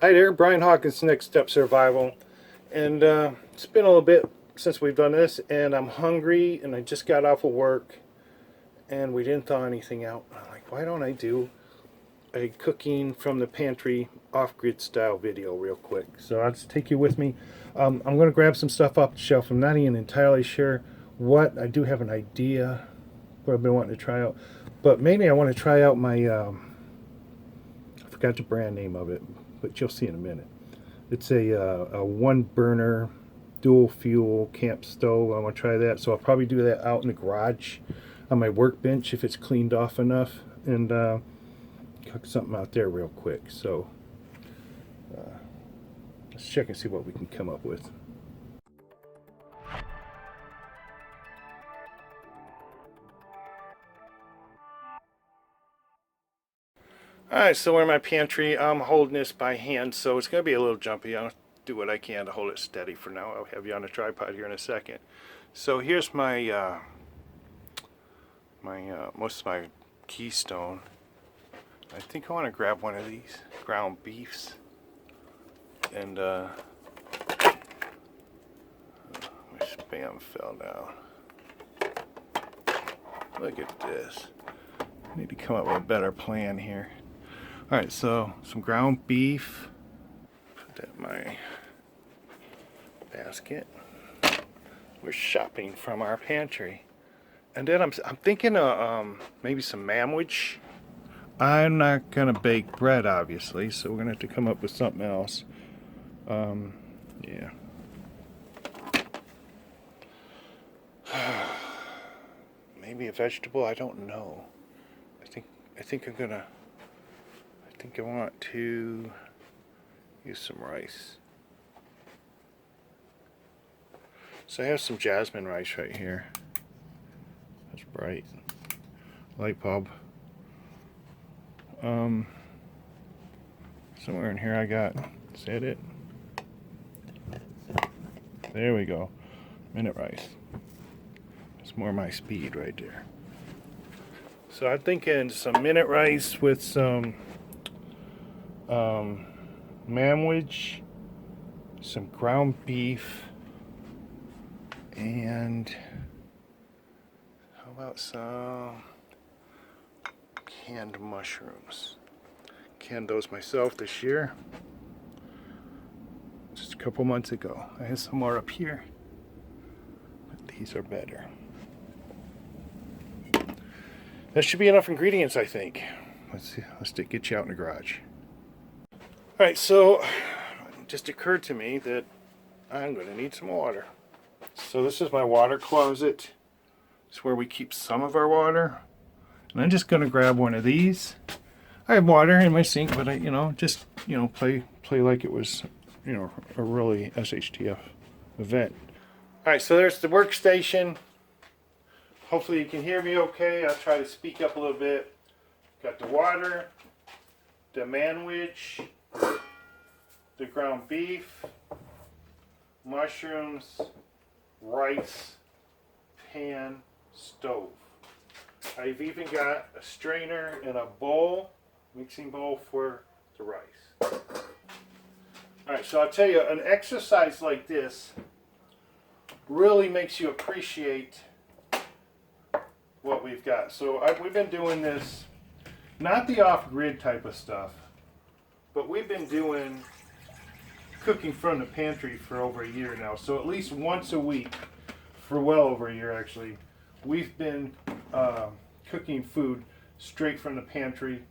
Hi there, Brian Hawkins, Next Step Survival. And it's been a little bit since we've done this, and I'm hungry, and I just got off of work, and we didn't thaw anything out. I'm like, why don't I do a cooking from the pantry off-grid style video real quick? So I'll just take you with me. I'm going to grab some stuff off the shelf. I'm not even entirely sure what. I do have an idea what I've been wanting to try out. But mainly I want to try out my, I forgot the brand name of it, but you'll see in a minute. It's a one burner dual fuel camp stove. I want to try that, so I'll probably do that out in the garage on my workbench if it's cleaned off enough, and cook something out there real quick. So let's check and see what we can come up with. Alright, so we're in my pantry. I'm holding this by hand, so it's going to be a little jumpy. I'll do what I can to hold it steady for now. I'll have you on a tripod here in a second. So here's my most of my Keystone. I think I want to grab one of these ground beefs, and my spam fell down. Look at this. I need to come up with a better plan here. Alright, so some ground beef. Put that in my basket. We're shopping from our pantry. And then I'm thinking of maybe some manwich. I'm not going to bake bread, obviously, so we're going to have to come up with something else. Yeah. Maybe a vegetable, I don't know. I think I want to use some rice. So I have some jasmine rice right here. That's bright. Light bulb. Somewhere in here I got, is that it? There we go. Minute rice. It's more my speed right there. So I'm thinking some minute rice with some manwich, some ground beef, and how about some canned mushrooms? Canned those myself this year, just a couple months ago. I had some more up here, but these are better. That should be enough ingredients, I think. Let's see. Let's get you out in the garage. All right, so it just occurred to me that I'm going to need some water. So this is my water closet. It's where we keep some of our water. And I'm just going to grab one of these. I have water in my sink, but I, just, play like it was, a really SHTF event. All right, so there's the workstation. Hopefully you can hear me okay. I'll try to speak up a little bit. Got the water, the manwich, the ground beef, mushrooms, rice, pan, stove. I've even got a strainer and a bowl, mixing bowl for the rice. Alright, so I'll tell you, an exercise like this really makes you appreciate what we've got. So we've been doing this, not the off-grid type of stuff, but we've been doing cooking from the pantry for over a year now. So at least once a week, for well over a year actually, we've been cooking food straight from the pantry.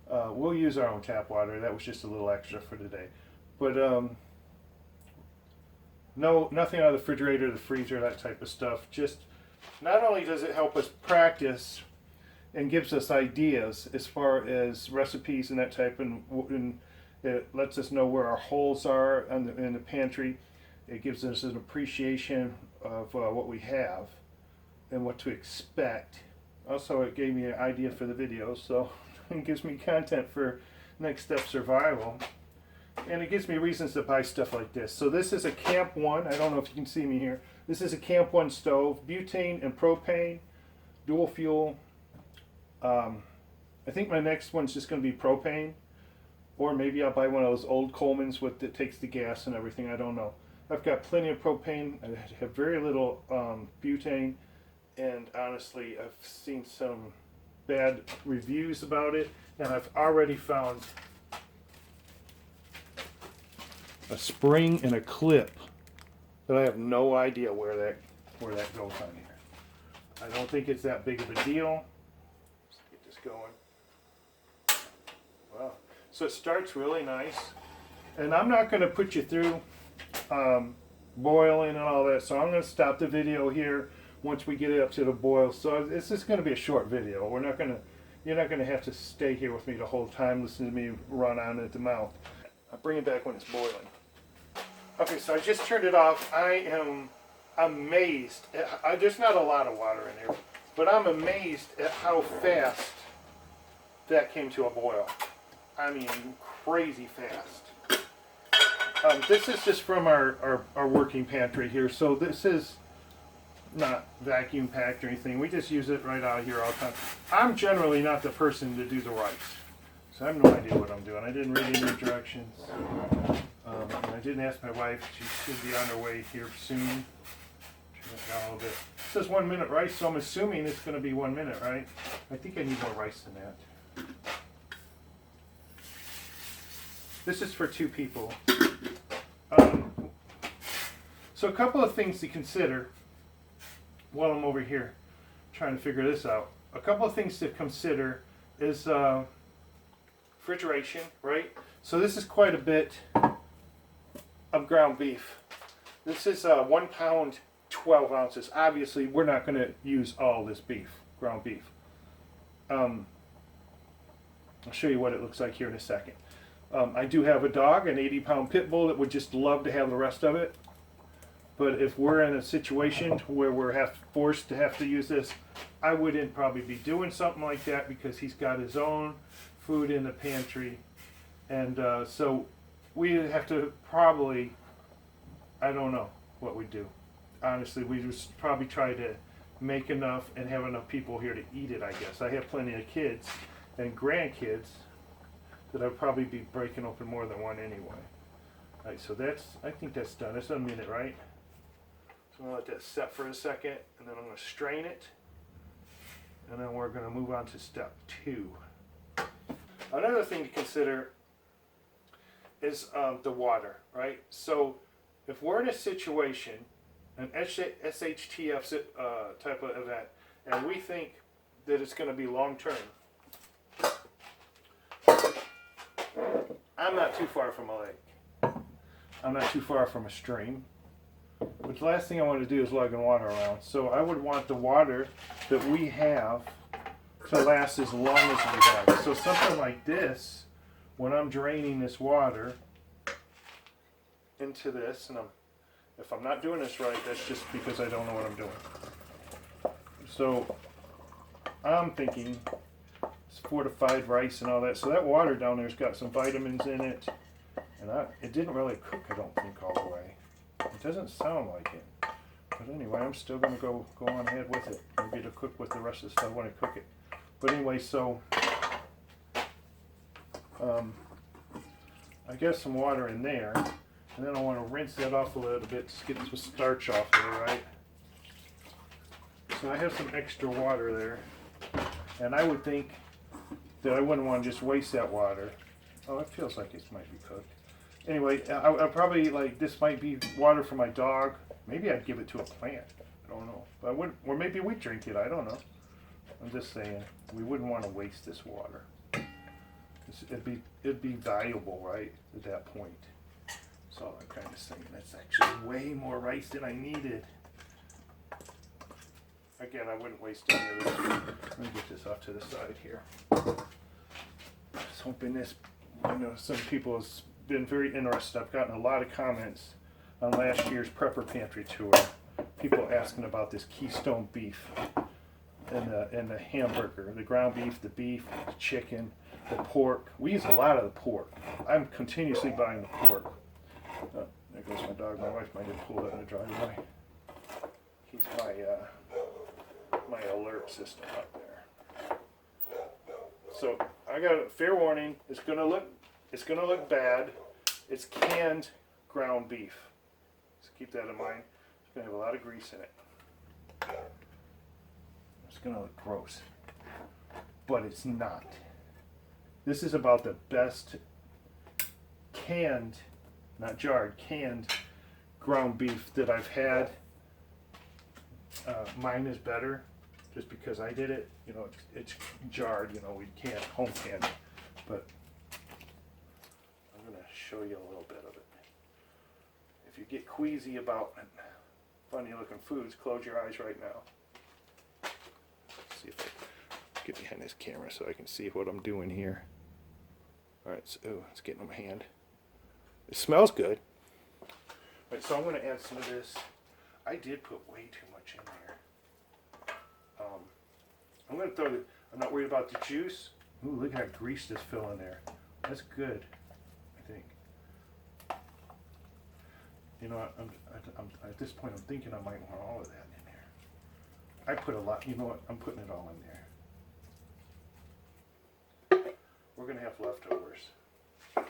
We'll use our own tap water. That was just a little extra for today. But no, nothing out of the refrigerator, the freezer, that type of stuff. Just not only does it help us practice and gives us ideas as far as recipes and that type, and it lets us know where our holes are in the pantry. It gives us an appreciation of what we have and what to expect. Also, it gave me an idea for the video, so it gives me content for Next Step Survival. And it gives me reasons to buy stuff like this. So this is a Camp 1. I don't know if you can see me here. This is a Camp 1 stove, butane and propane, dual fuel. I think my next one's just going to be propane. Or maybe I'll buy one of those old Coleman's with that takes the gas and everything. I don't know. I've got plenty of propane. I have very little butane, and honestly, I've seen some bad reviews about it, and I've already found a spring and a clip that I have no idea where that goes on here. I don't think it's that big of a deal. Let's get this going. Wow. So it starts really nice, and I'm not going to put you through boiling and all that, so I'm going to stop the video here once we get it up to the boil. So this is going to be a short video. You're not going to have to stay here with me the whole time, listen to me run on at the mouth. I'll bring it back when it's boiling. Okay, so I just turned it off. I am amazed. There's not a lot of water in there, but I'm amazed at how fast that came to a boil. I mean, crazy fast. This is just from our working pantry here, so this is not vacuum packed or anything. We just use it right out here all the time. I'm generally not the person to do the rice, so I have no idea what I'm doing. I didn't read any directions. And I didn't ask my wife. She should be on her way here soon. Turn it down a little bit. It says 1 minute rice, so I'm assuming it's going to be 1 minute, right? I think I need more rice than that. This is for 2 people. So a couple of things to consider while I'm over here trying to figure this out. A couple of things to consider is refrigeration, right? So this is quite a bit of ground beef. This is 1 pound, 12 ounces. Obviously, we're not going to use all this beef, ground beef. I'll show you what it looks like here in a second. I do have a dog, an 80-pound pit bull that would just love to have the rest of it. But if we're in a situation where we're forced to have to use this, I wouldn't probably be doing something like that because he's got his own food in the pantry. And so we have to probably, I don't know what we'd do. Honestly, we just probably try to make enough and have enough people here to eat it, I guess. I have plenty of kids and grandkids that I'd probably be breaking open more than one anyway. All right, so I think that's done. That's a minute, right? So I'm going to let that set for a second, and then I'm going to strain it. And then we're going to move on to step 2. Another thing to consider is the water, right? So if we're in a situation, an SHTF type of event, and we think that it's going to be long term, I'm not too far from a lake. I'm not too far from a stream. But the last thing I want to do is lugging water around. So I would want the water that we have to last as long as we have. So something like this, when I'm draining this water into this, and if I'm not doing this right, that's just because I don't know what I'm doing. So I'm thinking it's fortified rice and all that. So that water down there's got some vitamins in it. And it didn't really cook, I don't think, all the way. It doesn't sound like it. But anyway, I'm still going to go on ahead with it. Maybe it'll cook with the rest of the stuff when I cook it. But anyway, so I got some water in there. And then I want to rinse that off a little bit to get some starch off there, right? So I have some extra water there. And I would think that I wouldn't want to just waste that water. Oh, it feels like it might be cooked. Anyway, I probably, like, this might be water for my dog. Maybe I'd give it to a plant. I don't know. But I wouldn't, or maybe we'd drink it. I don't know. I'm just saying, we wouldn't want to waste this water. It'd be valuable, right, at that point. That's all I'm kind of saying. That's actually way more rice than I needed. Again, I wouldn't waste any of this. Let me get this off to the side here. Just hoping this, some people have been very interested. I've gotten a lot of comments on last year's Prepper Pantry tour. People asking about this Keystone beef and the hamburger, the ground beef, the chicken, the pork. We use a lot of the pork. I'm continuously buying the pork. Oh, there goes my dog. My wife might have pulled it in the driveway. He's my alert system up there. So I got a fair warning. It's going to look It's going to look bad. It's canned ground beef. So keep that in mind. It's going to have a lot of grease in it. It's going to look gross. But it's not. This is about the best canned, not jarred, canned ground beef that I've had. Mine is better just because I did it. You know, it's jarred, you know, we can't home can it. But I'm going to show you a little bit of it. If you get queasy about funny looking foods, close your eyes right now. Let's see if I get behind this camera so I can see what I'm doing here. Alright, so it's getting on my hand. It smells good. Alright, so I'm going to add some of this. I did put way too much in there. I'm going to throw the, I'm not worried about the juice. Ooh, look how grease just fell in there. That's good, I think. You know, I'm at this point I'm thinking I might want all of that in there. I put a lot, you know what, I'm putting it all in there. We're going to have leftovers. Yeah,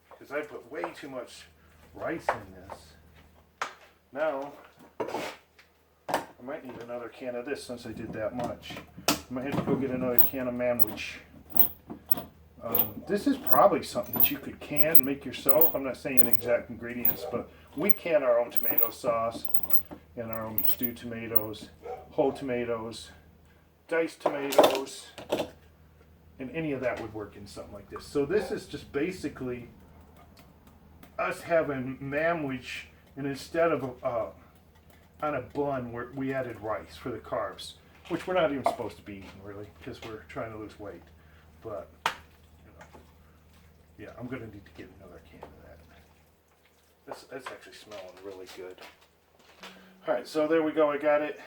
because I put way too much rice in this. Now, I might need another can of this since I did that much. I might have to go get another can of manwich. This is probably something that you could can, make yourself. I'm not saying exact ingredients, but we can our own tomato sauce and our own stewed tomatoes, whole tomatoes, diced tomatoes, and any of that would work in something like this. So this is just basically us having manwich, and instead of on a bun, we added rice for the carbs, which we're not even supposed to be eating really, because we're trying to lose weight. But you know, yeah, I'm gonna need to get another can of that. That's actually smelling really good. All right, so there we go. I got it.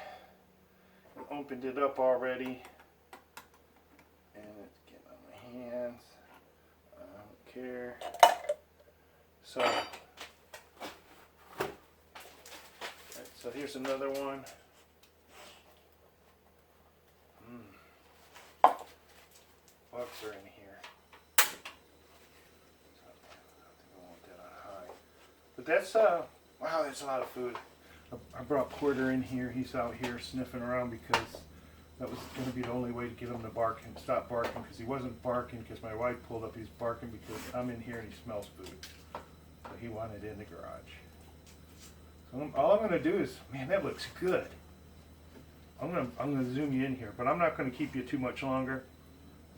I opened it up already, and it's getting on my hands. I don't care. So. So here's another one. Bugs are in here. So I think I want that on high. But that's wow, that's a lot of food. I brought Porter in here. He's out here sniffing around because that was going to be the only way to get him to bark and stop barking, because he wasn't barking because my wife pulled up. He's barking because I'm in here and he smells food. So he wanted in the garage. All I'm going to do is, man, that looks good. I'm going to zoom you in here, but I'm not going to keep you too much longer.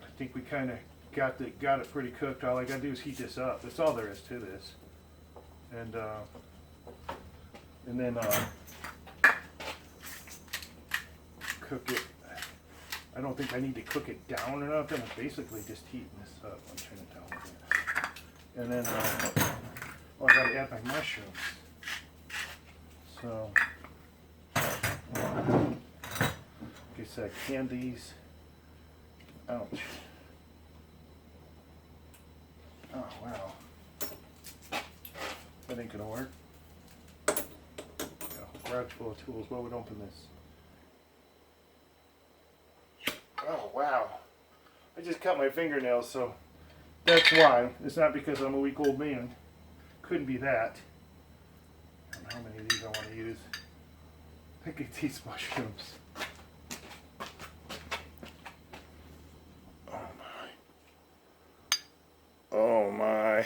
I think we kind of got it pretty cooked. All I got to do is heat this up. That's all there is to this. And then cook it. I don't think I need to cook it down or nothing. I'm basically just heating this up. I'm turning it down a bit. And then, I got to add my mushrooms. So, like I said, can these. Ouch. Oh, wow. That ain't gonna work. Garage full of tools. What would open this? Oh, wow. I just cut my fingernails, so that's why. It's not because I'm a weak old man. Couldn't be that. I don't know how many of these I want to use. Look at these mushrooms. Oh my. Oh my.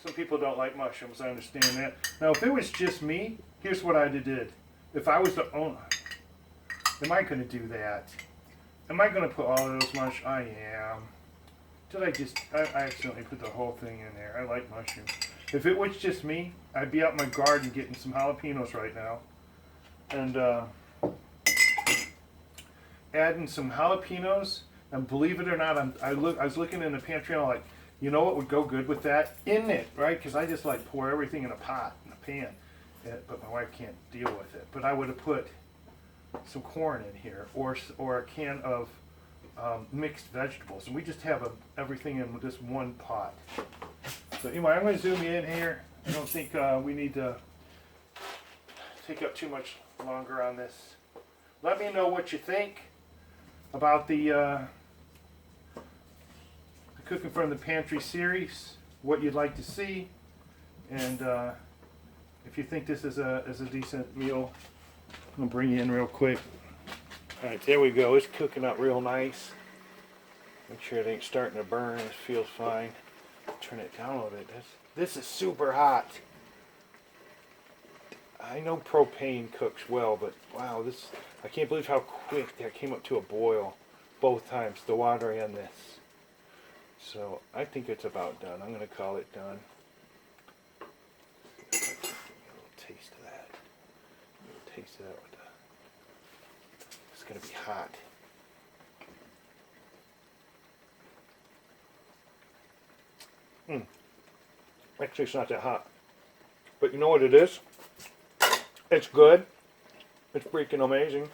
Some people don't like mushrooms, I understand that. Now if it was just me, here's what I'd have did. If I was the owner, am I going to do that? Am I going to put all of those mushrooms? I am. Did I accidentally put the whole thing in there. I like mushrooms. If it was just me, I'd be out in my garden getting some jalapenos right now. And adding some jalapenos. And believe it or not, I was looking in the pantry and I'm like, you know what would go good with that? In it, right? Because I just like pour everything in a pot, in a pan. But my wife can't deal with it. But I would have put some corn in here, or a can of mixed vegetables, and we just have everything in this one pot. So anyway, I'm going to zoom you in here. I don't think we need to take up too much longer on this. Let me know what you think. about the Cooking from the Pantry series, what you'd like to see, and if you think this is a decent meal, I'm gonna bring you in real quick. All right, there we go. It's cooking up real nice. Make sure it ain't starting to burn. It feels fine. Turn it down a little bit. This is super hot. I know propane cooks well, but wow, I can't believe how quick that came up to a boil both times, the water and this. So I think it's about done. I'm going to call it done. A little taste of that. A little taste of that with it's going to be hot. Actually, it's not that hot. But you know what it is? It's good. It's freaking amazing.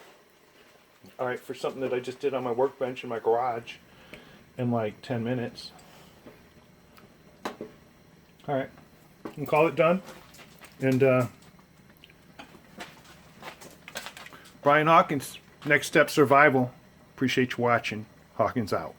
Alright, for something that I just did on my workbench in my garage in like 10 minutes. Alright, we can call it done. And Brian Hawkins, Next Step Survival. Appreciate you watching. Hawkins out.